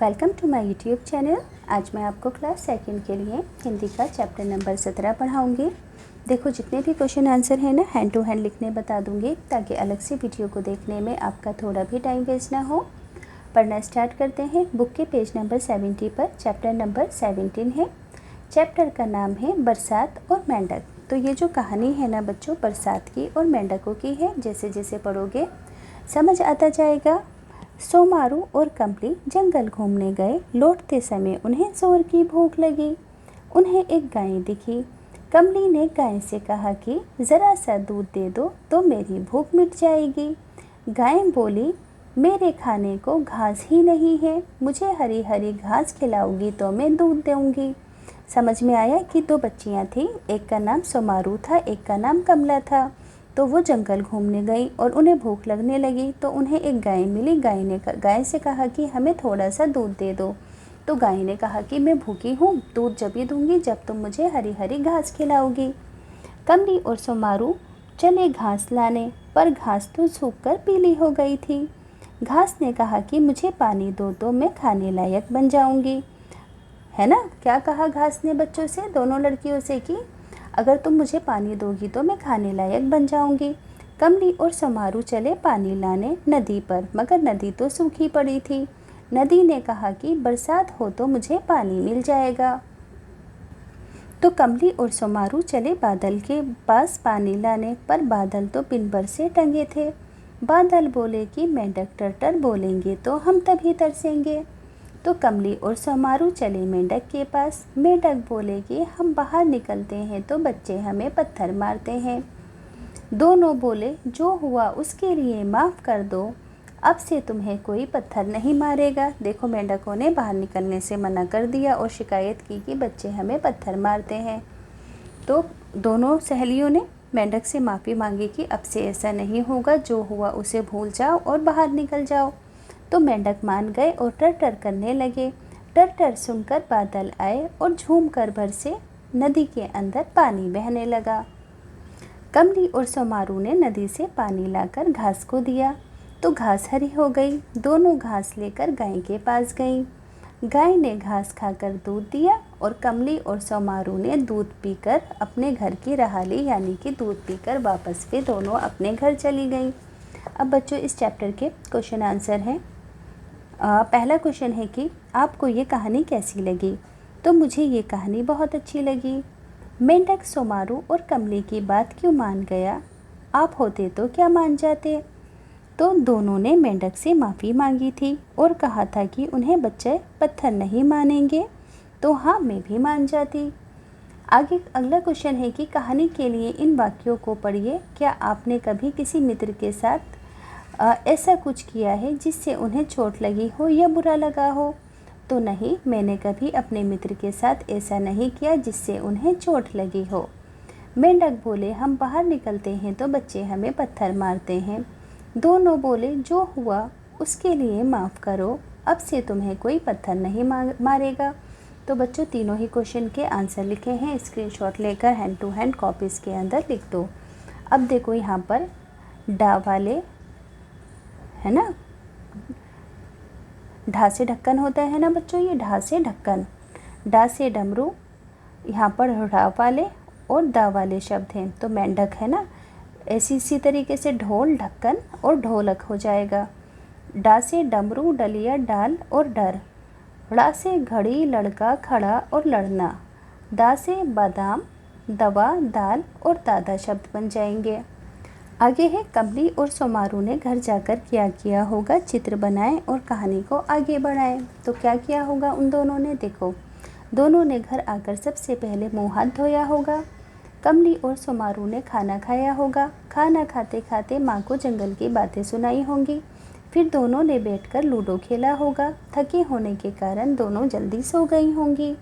Welcome to my YouTube channel. आज मैं आपको क्लास सेकंड के लिए हिंदी का चैप्टर नंबर 17 पढ़ाऊँगी। देखो जितने भी क्वेश्चन आंसर है ना हैंड टू हैंड लिखने बता दूँगी ताकि अलग से वीडियो को देखने में आपका थोड़ा भी टाइम वेस्ट ना हो। पढ़ना स्टार्ट करते हैं। बुक के पेज नंबर 70 पर चैप्टर नंबर 17 है। चैप्टर का नाम है बरसात और मेंढक। तो ये जो कहानी है ना बच्चों, बरसात की और मेंढकों की है। जैसे जैसे पढ़ोगे समझ आता जाएगा। सोमारू और कमली जंगल घूमने गए। लौटते समय उन्हें जोर की भूख लगी। उन्हें एक गाय दिखी। कमली ने गाय से कहा कि ज़रा सा दूध दे दो तो मेरी भूख मिट जाएगी। गाय बोली, मेरे खाने को घास ही नहीं है, मुझे हरी हरी घास खिलाओगी तो मैं दूध दूँगी। समझ में आया कि दो बच्चियाँ थीं, एक का नाम सोमारू था, एक का नाम कमला था। तो वो जंगल घूमने गई और उन्हें भूख लगने लगी तो उन्हें एक गाय मिली। गाय से कहा कि हमें थोड़ा सा दूध दे दो। तो गाय ने कहा कि मैं भूखी हूँ, दूध जब ही दूँगी जब तुम मुझे हरी हरी घास खिलाओगी। कमली और सोमारू चले घास लाने, पर घास तो सूख कर पीली हो गई थी। घास ने कहा कि मुझे पानी दो तो मैं खाने लायक बन जाऊँगी। है ना, क्या कहा घास ने बच्चों से, दोनों लड़कियों से कि अगर तुम मुझे पानी दोगी तो मैं खाने लायक बन जाऊंगी। कमली और सोमारू चले पानी लाने नदी पर, मगर नदी तो सूखी पड़ी थी। नदी ने कहा कि बरसात हो तो मुझे पानी मिल जाएगा। तो कमली और सोमारू चले बादल के पास पानी लाने, पर बादल तो बिन बरसे टंगे थे। बादल बोले कि मेंढक टर्टर बोलेंगे तो हम तभी तरसेंगे। तो कमली और सोमारू चले मेंढक के पास। मेंढक बोले कि हम बाहर निकलते हैं तो बच्चे हमें पत्थर मारते हैं। दोनों बोले, जो हुआ उसके लिए माफ़ कर दो, अब से तुम्हें कोई पत्थर नहीं मारेगा। देखो मेंढकों ने बाहर निकलने से मना कर दिया और शिकायत की कि बच्चे हमें पत्थर मारते हैं। तो दोनों सहेलियों ने मेंढक से माफ़ी मांगी कि अब से ऐसा नहीं होगा, जो हुआ उसे भूल जाओ और बाहर निकल जाओ। तो मेंढक मान गए और टर करने लगे। टर सुनकर बादल आए और झूम कर बरसे। नदी के अंदर पानी बहने लगा। कमली और सोमारू ने नदी से पानी लाकर घास को दिया तो घास हरी हो गई। दोनों घास लेकर गाय के पास गईं। गाय ने घास खाकर दूध दिया और कमली और सोमारू ने दूध पीकर अपने घर की राह ली, यानी कि दूध पीकर वापस वे दोनों अपने घर चली गईं। अब बच्चों इस चैप्टर के क्वेश्चन आंसर हैं। पहला क्वेश्चन है कि आपको ये कहानी कैसी लगी। तो मुझे ये कहानी बहुत अच्छी लगी। मेंढक सोमारू और कमली की बात क्यों मान गया, आप होते तो क्या मान जाते। तो दोनों ने मेंढक से माफ़ी मांगी थी और कहा था कि उन्हें बच्चे पत्थर नहीं मानेंगे। तो हाँ, मैं भी मान जाती। आगे अगला क्वेश्चन है कि कहानी के लिए इन वाक्यों को पढ़िए। क्या आपने कभी किसी मित्र के साथ ऐसा कुछ किया है जिससे उन्हें चोट लगी हो या बुरा लगा हो। तो नहीं, मैंने कभी अपने मित्र के साथ ऐसा नहीं किया जिससे उन्हें चोट लगी हो। मेंढक बोले, हम बाहर निकलते हैं तो बच्चे हमें पत्थर मारते हैं। दोनों बोले, जो हुआ उसके लिए माफ़ करो, अब से तुम्हें कोई पत्थर नहीं मारेगा। तो बच्चों तीनों ही क्वेश्चन के आंसर लिखे हैं, स्क्रीनशॉट लेकर हैंड टू हैंड कॉपीज़ के अंदर लिख दो। अब देखो यहाँ पर डा वाले है ना, ढा से ढक्कन होता है ना बच्चों, ये ढा से ढक्कन, डा से डमरू, यहाँ पर ढा वाले और दा वाले शब्द हैं। तो मेंढक है ना, इसी तरीके से ढोल, ढक्कन और ढोलक हो जाएगा। डा से डमरू, डलिया, डाल और डर। ड़ा से घड़ी, लड़का, खड़ा और लड़ना। दा से बादाम, दवा, दाल और दादा शब्द बन जाएंगे। आगे है कमली और सोमारू ने घर जाकर क्या किया होगा, चित्र बनाएं और कहानी को आगे बढ़ाएं। तो क्या किया होगा उन दोनों ने, देखो दोनों ने घर आकर सबसे पहले मुंह हाथ धोया होगा। कमली और सोमारू ने खाना खाया होगा। खाना खाते खाते माँ को जंगल की बातें सुनाई होंगी। फिर दोनों ने बैठकर लूडो खेला होगा। थके होने के कारण दोनों जल्दी सो गई होंगी।